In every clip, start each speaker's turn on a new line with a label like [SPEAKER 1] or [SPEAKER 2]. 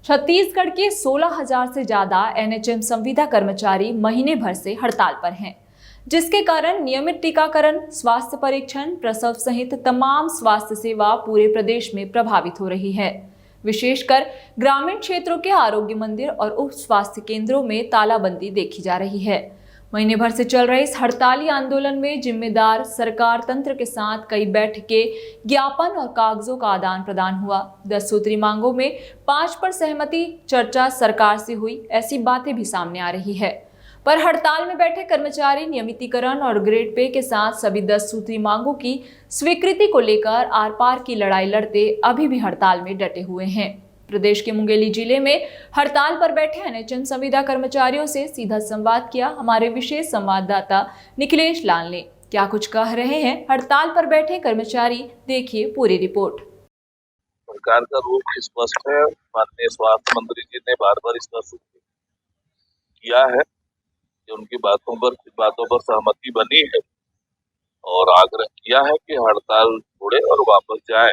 [SPEAKER 1] छत्तीसगढ़ के 16,000 से ज्यादा एनएचएम संविदा कर्मचारी महीने भर से हड़ताल पर हैं, जिसके कारण नियमित टीकाकरण, स्वास्थ्य परीक्षण, प्रसव सहित तमाम स्वास्थ्य सेवा पूरे प्रदेश में प्रभावित हो रही है। विशेषकर ग्रामीण क्षेत्रों के आरोग्य मंदिर और उप स्वास्थ्य केंद्रों में तालाबंदी देखी जा रही है। महीने भर से चल रहे इस हड़ताली आंदोलन में जिम्मेदार सरकार तंत्र के साथ कई बैठकें, ज्ञापन और कागजों का आदान प्रदान हुआ। 10 सूत्री मांगों में 5 पर सहमति चर्चा सरकार से हुई, ऐसी बातें भी सामने आ रही है। पर हड़ताल में बैठे कर्मचारी नियमितीकरण और ग्रेड पे के साथ सभी 10 सूत्री मांगों की स्वीकृति को लेकर आर पार की लड़ाई लड़ते अभी भी हड़ताल में डटे हुए हैं। प्रदेश के मुंगेली जिले में हड़ताल पर बैठे एनएचएम संविदा कर्मचारियों से सीधा संवाद किया हमारे विशेष संवाददाता निखिलेश लाल ने। क्या कुछ कह रहे हैं हड़ताल पर बैठे कर्मचारी, देखिए पूरी रिपोर्ट।
[SPEAKER 2] सरकार का रुख स्पष्ट है। माननीय स्वास्थ्य मंत्री जी ने बार बार स्पष्ट किया है कि उनकी कुछ बातों पर सहमति बनी है और आग्रह किया है कि हड़ताल छोड़े और वापस जाएं।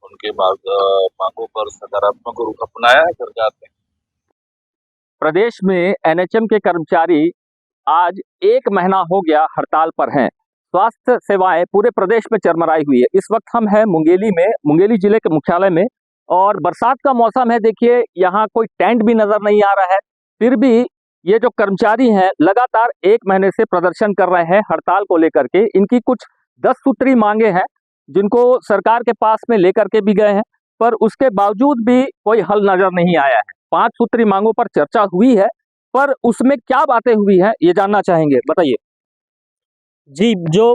[SPEAKER 2] उनके मांगों पर सकारात्मक रुख अपनाया है सरकार ने।
[SPEAKER 3] प्रदेश में एनएचएम के कर्मचारी आज 1 महीना हो गया हड़ताल पर हैं। स्वास्थ्य सेवाएं पूरे प्रदेश में चरमराई हुई है। इस वक्त हम हैं मुंगेली में, मुंगेली जिले के मुख्यालय में, और बरसात का मौसम है। देखिए यहाँ कोई टेंट भी नजर नहीं आ रहा है, फिर भी ये जो कर्मचारी हैं लगातार 1 महीने से प्रदर्शन कर रहे हैं हड़ताल को लेकर के। इनकी कुछ 10 सूत्री मांगे हैं जिनको सरकार के पास में लेकर के भी गए हैं, पर उसके बावजूद भी कोई हल नजर नहीं आया है। 5 सूत्री मांगों पर चर्चा हुई है, पर उसमें क्या बातें हुई हैं ये जानना चाहेंगे, बताइए
[SPEAKER 4] जी। जो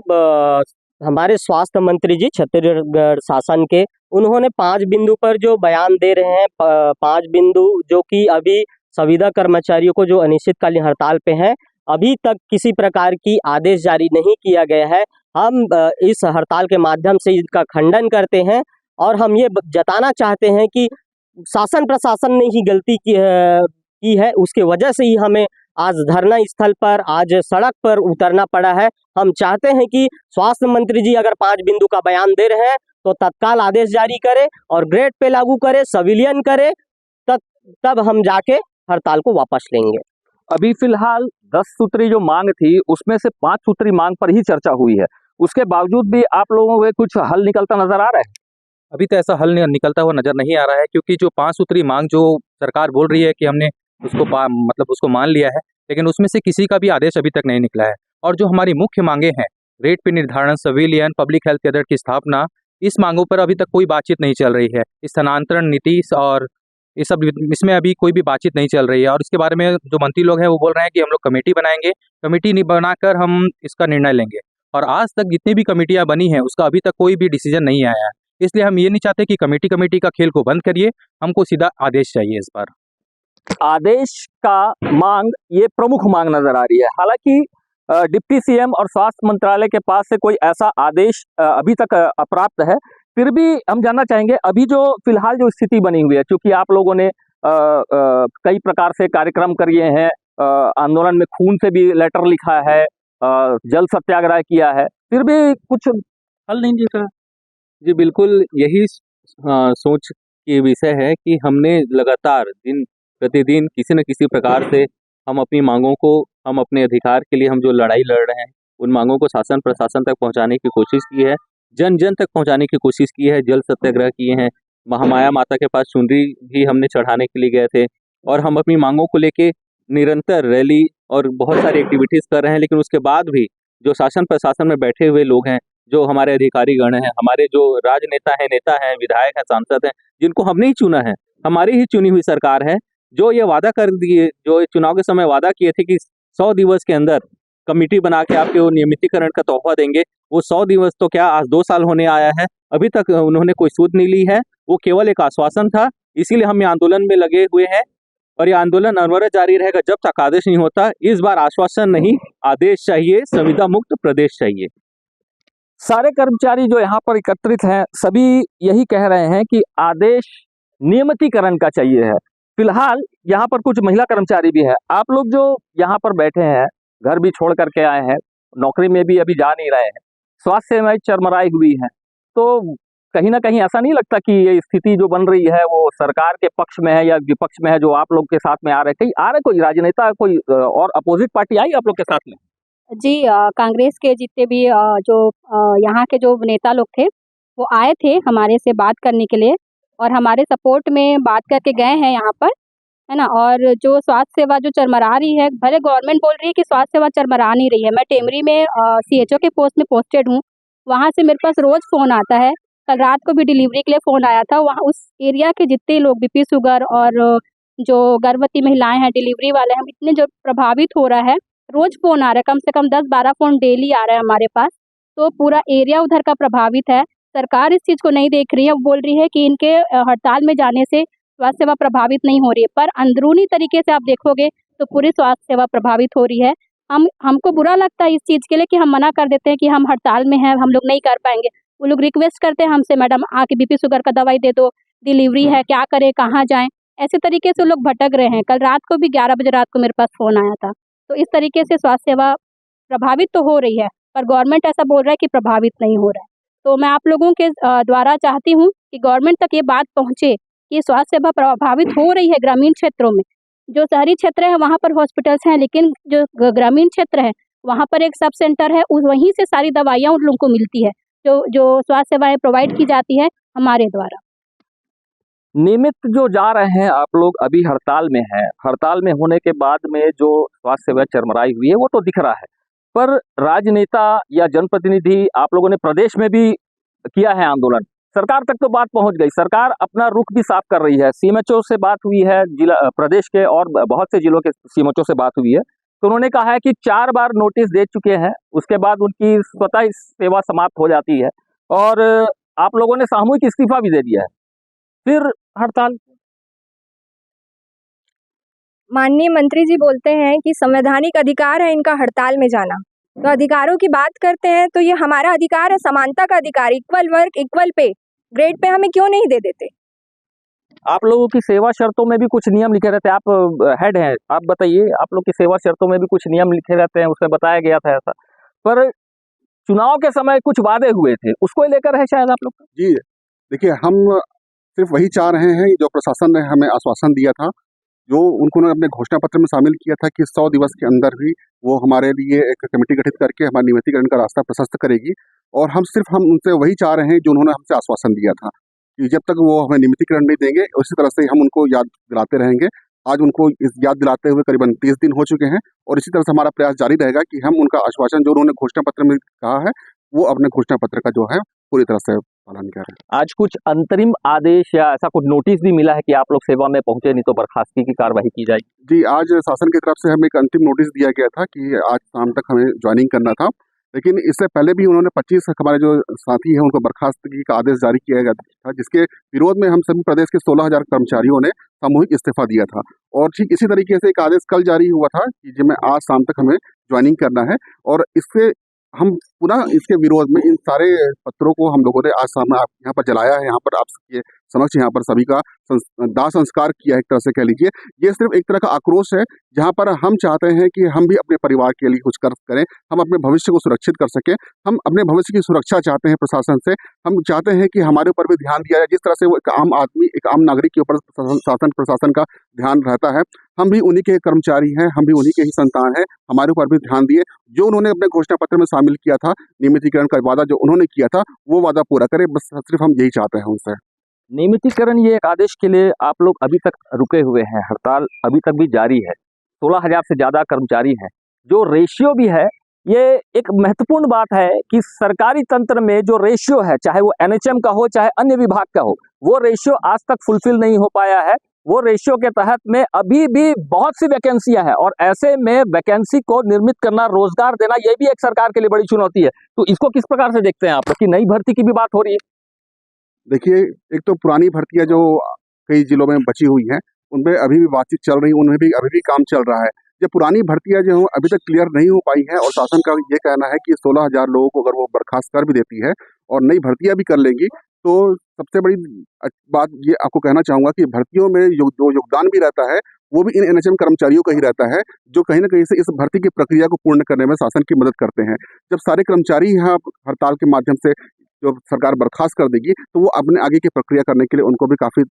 [SPEAKER 4] हमारे स्वास्थ्य मंत्री जी छत्तीसगढ़ शासन के, उन्होंने 5 बिंदु पर जो बयान दे रहे हैं, 5 बिंदु जो कि अभी संविदा कर्मचारियों को जो अनिश्चितकालीन हड़ताल पे हैं, अभी तक किसी प्रकार की आदेश जारी नहीं किया गया है। हम इस हड़ताल के माध्यम से इसका खंडन करते हैं और हम ये जताना चाहते हैं कि शासन प्रशासन ने ही गलती की है। उसके वजह से ही हमें आज धरना स्थल पर, आज सड़क पर उतरना पड़ा है। हम चाहते हैं कि स्वास्थ्य मंत्री जी अगर 5 बिंदु का बयान दे रहे हैं तो तत्काल आदेश जारी करे और ग्रेड पे लागू करे, सविलियन करे, तब हम जाके हड़ताल को वापस लेंगे।
[SPEAKER 3] अभी फिलहाल 10 सूत्री जो मांग थी उसमें से 5 सूत्री मांग पर ही चर्चा हुई है। उसके बावजूद भी आप लोगों को कुछ हल निकलता नजर आ रहा है?
[SPEAKER 5] अभी तो ऐसा हल निकलता हुआ नजर नहीं आ रहा है, क्योंकि जो 5 सूत्री मांग जो सरकार बोल रही है कि हमने उसको मान लिया है, लेकिन उसमें से किसी का भी आदेश अभी तक नहीं निकला है। और जो हमारी मुख्य मांगे हैं, रेट पे निर्धारण, सिविलियन, पब्लिक हेल्थ कैडर की स्थापना, इस मांगों पर अभी तक कोई बातचीत नहीं चल रही है। स्थानांतरण नीति और ये सब, इसमें अभी कोई भी बातचीत नहीं चल रही है। और इसके बारे में जो मंत्री लोग हैं वो बोल रहे हैं कि हम लोग कमेटी बनाएंगे, कमेटी नहीं बनाकर हम इसका निर्णय लेंगे। और आज तक जितनी भी कमेटियां बनी हैं उसका अभी तक कोई भी डिसीजन नहीं आया है। इसलिए हम ये नहीं चाहते कि कमेटी का खेल को बंद करिए, हमको सीधा आदेश चाहिए। इस बार
[SPEAKER 3] आदेश का मांग ये प्रमुख मांग नजर आ रही है। हालांकि डिप्टी सीएम और स्वास्थ्य मंत्रालय के पास से कोई ऐसा आदेश अभी तक अप्राप्त है। फिर भी हम जानना चाहेंगे अभी जो फिलहाल जो स्थिति बनी हुई है, क्योंकि आप लोगों ने कई प्रकार से कार्यक्रम किए हैं, आंदोलन में खून से भी लेटर लिखा है, जल सत्याग्रह किया है, फिर भी कुछ हल नहीं दिखा।
[SPEAKER 5] जी बिल्कुल, यही सोच की विषय है कि हमने लगातार दिन प्रतिदिन किसी न किसी प्रकार से हम अपनी मांगों को, हम अपने अधिकार के लिए हम जो लड़ाई लड़ रहे हैं, उन मांगों को शासन प्रशासन तक पहुंचाने की कोशिश की है, जन जन तक पहुंचाने की कोशिश की है। जल सत्याग्रह किए हैं, महामाया माता के पास चुनरी भी हमने चढ़ाने के लिए गए थे, और हम अपनी मांगों को लेके निरंतर रैली और बहुत सारी एक्टिविटीज़ कर रहे हैं। लेकिन उसके बाद भी जो शासन प्रशासन में बैठे हुए लोग हैं, जो हमारे अधिकारी गण हैं, हमारे जो राजनेता हैं, नेता हैं, विधायक हैं, सांसद हैं, जिनको हमने ही चुना है, हमारी ही चुनी हुई सरकार है, जो ये वादा कर दिए, जो चुनाव के समय वादा किए थे कि 100 दिवस के अंदर कमेटी बना के आपके नियमितीकरण का तोहफा देंगे, वो 100 दिवस तो क्या आज 2 साल होने आया है, अभी तक उन्होंने कोई सूद नहीं ली है। वो केवल एक आश्वासन था। इसीलिए हम ये आंदोलन में लगे हुए हैं और ये आंदोलन अनवरत जारी रहेगा जब तक आदेश नहीं होता। इस बार आश्वासन नहीं, आदेश चाहिए, संविदा मुक्त प्रदेश चाहिए।
[SPEAKER 3] सारे कर्मचारी जो यहाँ पर एकत्रित हैं सभी यही कह रहे हैं कि आदेश नियमितीकरण का चाहिए है। फिलहाल यहाँ पर कुछ महिला कर्मचारी भी है। आप लोग जो यहाँ पर बैठे हैं, घर भी छोड़ करके आए हैं, नौकरी में भी अभी जा नहीं रहे हैं, स्वास्थ्य सेवाएं चरमराई हुई हैं, तो कहीं ना कहीं ऐसा नहीं लगता कि ये स्थिति जो बन रही है वो सरकार के पक्ष में है या विपक्ष में है, जो आप लोग के साथ में आ रहे हैं? कहीं आ रहे कोई राजनेता, कोई और अपोजिट पार्टी आई आप लोग के साथ में?
[SPEAKER 6] जी कांग्रेस के जितने भी यहाँ के जो नेता लोग थे वो आए थे हमारे से बात करने के लिए और हमारे सपोर्ट में बात करके गए हैं यहाँ पर, है ना। और जो स्वास्थ्य सेवा जो चरमरा रही है, भले गवर्नमेंट बोल रही है कि स्वास्थ्य सेवा चरमरा नहीं रही है। मैं टेमरी में CHO के पोस्ट में पोस्टेड हूँ, वहाँ से मेरे पास रोज़ फ़ोन आता है। कल रात को भी डिलीवरी के लिए फ़ोन आया था। वहाँ उस एरिया के जितने लोग BP शुगर और जो गर्भवती महिलाएं हैं, डिलीवरी वाले हैं, इतने जो प्रभावित हो रहा है, रोज़ फ़ोन आ रहा है, कम से कम 10-12 फ़ोन डेली आ रहा है हमारे पास। तो पूरा एरिया उधर का प्रभावित है। सरकार इस चीज़ को नहीं देख रही है, वो बोल रही है कि इनके हड़ताल में जाने से स्वास्थ्य सेवा प्रभावित नहीं हो रही है, पर अंदरूनी तरीके से आप देखोगे तो पूरी स्वास्थ्य सेवा प्रभावित हो रही है। हमको बुरा लगता है इस चीज़ के लिए कि हम मना कर देते हैं कि हम हड़ताल में हैं, हम लोग नहीं कर पाएंगे। वो लोग रिक्वेस्ट करते हैं हमसे, मैडम आके BP शुगर का दवाई दे दो, डिलीवरी है, क्या करें, कहाँ जाएं, ऐसे तरीके से लोग भटक रहे हैं। कल रात को भी 11 बजे रात को मेरे पास फ़ोन आया था। तो इस तरीके से स्वास्थ्य सेवा प्रभावित तो हो रही है, पर गवर्नमेंट ऐसा बोल रहा है कि प्रभावित नहीं हो रहा है। तो मैं आप लोगों के द्वारा चाहती हूँ कि गवर्नमेंट तक ये बात पहुँचे कि स्वास्थ्य सेवा प्रभावित हो रही है ग्रामीण क्षेत्रों में। जो शहरी क्षेत्र है वहाँ पर हॉस्पिटल्स हैं, लेकिन जो ग्रामीण क्षेत्र है वहाँ पर एक सब सेंटर है, वहीं से सारी दवाइयाँ उन लोगों को मिलती है, जो स्वास्थ्य सेवाएं प्रोवाइड की जाती है हमारे द्वारा।
[SPEAKER 3] नियमित जो जा रहे हैं आप लोग, अभी हड़ताल में हैं, हड़ताल में होने के बाद में जो स्वास्थ्य सेवा चरमराई हुई है वो तो दिख रहा है, पर राजनेता या जनप्रतिनिधि आप लोगों ने प्रदेश में भी किया है आंदोलन, सरकार तक तो बात पहुंच गई, सरकार अपना रुख भी साफ कर रही है। CMHO से बात हुई है, जिला प्रदेश के और बहुत से जिलों के CMHO से बात हुई है, तो उन्होंने कहा है कि 4 बार नोटिस दे चुके हैं, उसके बाद उनकी स्वतः सेवा समाप्त हो जाती है और आप लोगों ने सामूहिक इस्तीफा भी दे दिया है, फिर हड़ताल।
[SPEAKER 7] माननीय मंत्री जी बोलते हैं कि संवैधानिक अधिकार है इनका हड़ताल में जाना, तो अधिकारों की बात करते हैं तो ये हमारा अधिकार है, समानता का अधिकार, equal work equal pay, grade pay हमें क्यों नहीं दे देते?
[SPEAKER 3] आप लोगों की सेवा शर्तों में भी कुछ नियम लिखे रहते हैं, आप हेड हैं, आप बताइए, आप लोग की सेवा शर्तों में भी कुछ नियम लिखे रहते हैं, उसमें बताया गया था ऐसा, पर चुनाव के समय कुछ वादे हुए थे, उसको लेकर है शायद आप लोग?
[SPEAKER 8] जी देखिए, हम सिर्फ वही चाह रहे हैं जो प्रशासन ने हमें आश्वासन दिया था, जो उन्होंने अपने घोषणा पत्र में शामिल किया था कि 100 दिवस के अंदर ही वो हमारे लिए एक कमेटी गठित करके हमारे नियमितीकरण का रास्ता प्रशस्त करेगी। और हम उनसे वही चाह रहे हैं जो उन्होंने हमसे आश्वासन दिया था कि जब तक वो हमें नियमितीकरण नहीं देंगे, उसी तरह से हम उनको याद दिलाते रहेंगे। आज उनको इस याद दिलाते हुए करीबन 30 दिन हो चुके हैं और इसी तरह से हमारा प्रयास जारी रहेगा कि हम उनका आश्वासन जो उन्होंने घोषणा पत्र में कहा है वो अपने घोषणा पत्र का जो है पूरी तरह से पालन करें।
[SPEAKER 3] आज कुछ अंतरिम आदेश या ऐसा कुछ नोटिस भी मिला है कि आप लोग सेवा में पहुंचे नहीं तो बर्खास्तगी की कार्रवाई की जाएगी? जी,
[SPEAKER 8] आज शासन की तरफ से हमें एक अंतिम नोटिस दिया गया था कि आज शाम तक हमें ज्वाइनिंग करना था, लेकिन इससे पहले भी उन्होंने 25 हमारे जो साथी हैं उनको बर्खास्तगी का आदेश जारी किया गया था, जिसके विरोध में हम सभी प्रदेश के 16,000 कर्मचारियों ने सामूहिक इस्तीफा दिया था। और ठीक इसी तरीके से एक आदेश कल जारी हुआ था कि जिसमें आज शाम तक हमें ज्वाइनिंग करना है और इससे हम पुनः इसके विरोध में इन सारे पत्रों को हम लोगों ने आज सामने यहाँ पर जलाया है, यहाँ पर आपके समक्ष यहाँ पर सभी का दाह संस्कार किया है, एक तरह से कह लीजिए। ये सिर्फ एक तरह का आक्रोश है जहाँ पर हम चाहते हैं कि हम भी अपने परिवार के लिए कुछ करें, हम अपने भविष्य को सुरक्षित कर सकें, हम अपने भविष्य की सुरक्षा चाहते हैं प्रशासन से, हम चाहते हैं कि हमारे ऊपर भी ध्यान दिया जाए जिस तरह से वो एक आम आदमी, एक आम नागरिक के ऊपर शासन प्रशासन का ध्यान रहता है। हम भी उन्हीं के कर्मचारी हैं, हम भी उन्हीं के ही संतान हैं, हमारे ऊपर भी ध्यान दिए। जो उन्होंने अपने घोषणा पत्र में शामिल किया था, नियमितीकरण का वादा जो उन्होंने किया था वो वादा पूरा करें, बस सिर्फ हम यही चाहते हैं उनसे।
[SPEAKER 3] नियमितीकरण ये एक आदेश के लिए आप लोग अभी तक रुके हुए हैं, हड़ताल अभी तक भी जारी है, 16,000 से ज़्यादा कर्मचारी हैं, जो रेशियो भी है, ये एक महत्वपूर्ण बात है कि सरकारी तंत्र में जो रेशियो है, चाहे वो NHM का हो चाहे अन्य विभाग का हो, वो रेशियो आज तक फुलफिल नहीं हो पाया है। वो रेशियो के तहत में अभी भी बहुत सी वैकेंसियां हैं और ऐसे में वैकेंसी को निर्मित करना, रोजगार देना, ये भी एक सरकार के लिए बड़ी चुनौती है। तो इसको किस प्रकार से देखते हैं आप लोग कि नई भर्ती की भी बात हो रही है?
[SPEAKER 8] देखिए, एक तो पुरानी भर्तियां जो कई जिलों में बची हुई हैं, उनमें अभी भी बातचीत चल रही है, उनमें भी अभी भी काम चल रहा है। जो पुरानी भर्तियां जो अभी तक क्लियर नहीं हो पाई हैं और शासन का ये कहना है कि 16,000 लोगों को अगर वो बर्खास्त कर भी देती है और नई भर्तियां भी कर लेंगी, तो सबसे बड़ी बात ये आपको कहना चाहूँगा कि भर्तियों में जो योगदान भी रहता है वो भी इन NHM कर्मचारियों का ही रहता है, जो कहीं ना कहीं से इस भर्ती की प्रक्रिया को पूर्ण करने में शासन की मदद करते हैं। जब सारे कर्मचारी यहाँ हड़ताल के माध्यम से जो सरकार बर्खास्त कर देगी तो वो अपने आगे की प्रक्रिया करने के लिए उनको भी काफ़ी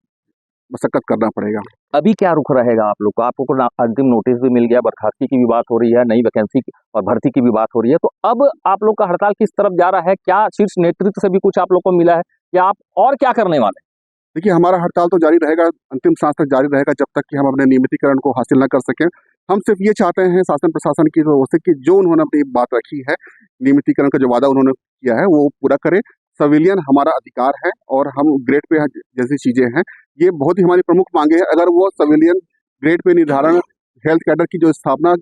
[SPEAKER 8] मशक्कत करना पड़ेगा।
[SPEAKER 3] अभी क्या रुख रहेगा आप लोग का? आपको अंतिम नोटिस भी मिल गया, बर्खास्तगी की भी बात हो रही है, नई वैकेंसी और भर्ती की भी बात हो रही है, तो अब आप लोग का हड़ताल किस तरफ जा रहा है? क्या शीर्ष नेतृत्व से भी कुछ आप लोग को मिला है या आप और क्या करने वाले हैं?
[SPEAKER 8] देखिए, हमारा हड़ताल तो जारी रहेगा, अंतिम सांस तक जारी रहेगा जब तक कि हम अपने नियमितीकरण को हासिल न कर सकें। हम सिर्फ ये चाहते हैं शासन प्रशासन की ओर से कि जो उन्होंने अपनी बात रखी है, नियमितीकरण का जो वादा उन्होंने किया है वो पूरा करें। सिविलियन हमारा अधिकार है और हम ग्रेड पे जैसी चीजें हैं, ये बहुत ही हमारी प्रमुख मांगे हैं। अगर वो सिविलियन ग्रेड पे निर्धारण, हेल्थ कैडर की जो स्थापना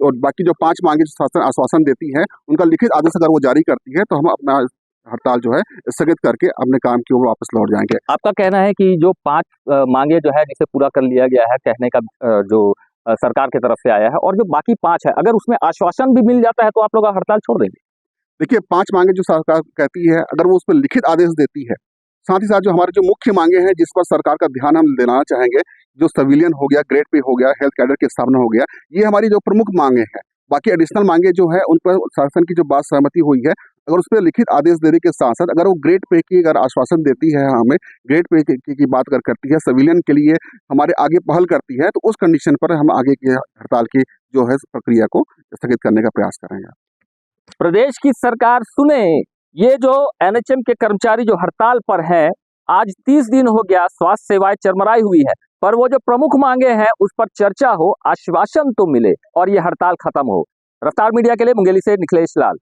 [SPEAKER 8] और बाकी जो 5 मांगे जो शासन आश्वासन देती है, उनका लिखित आदेश अगर वो जारी करती है तो हम अपना हड़ताल जो है स्थगित करके अपने काम की ओर वापस लौट जाएंगे।
[SPEAKER 3] आपका कहना है कि जो 5 मांगे जो है जिसे पूरा कर लिया गया है, कहने का जो सरकार की तरफ से आया है, और जो बाकी 5 है, अगर उसमें आश्वासन भी मिल जाता है तो आप लोग हड़ताल छोड़ देंगे?
[SPEAKER 8] देखिए, 5 मांगे जो सरकार कहती है, अगर वो उस पर लिखित आदेश देती है, साथ ही साथ जो हमारे जो मुख्य मांगे हैं जिस पर सरकार का ध्यान हम दिलाना चाहेंगे, जो सिविलियन हो गया, ग्रेड पे हो गया, हेल्थ कैडर की स्थापना हो गया, ये हमारी जो प्रमुख मांगे हैं। बाकी एडिशनल मांगे जो है उन पर शासन की जो बात सहमति हुई है, अगर उस पर लिखित आदेश देने के साथ साथ अगर वो ग्रेड पे की अगर आश्वासन देती है, हमें ग्रेड पे की बात अगर करती है, सिविलियन के लिए हमारे आगे पहल करती है, तो उस कंडीशन पर हम आगे की हड़ताल की जो है प्रक्रिया को स्थगित करने का प्रयास करेंगे।
[SPEAKER 3] प्रदेश की सरकार सुने, ये जो एनएचएम के कर्मचारी जो हड़ताल पर हैं, आज 30 दिन हो गया, स्वास्थ्य सेवाएं चरमराई हुई है, पर वो जो प्रमुख मांगे हैं उस पर चर्चा हो, आश्वासन तो मिले और ये हड़ताल खत्म हो। रफ्तार मीडिया के लिए मुंगेली से निखिलेश लाल।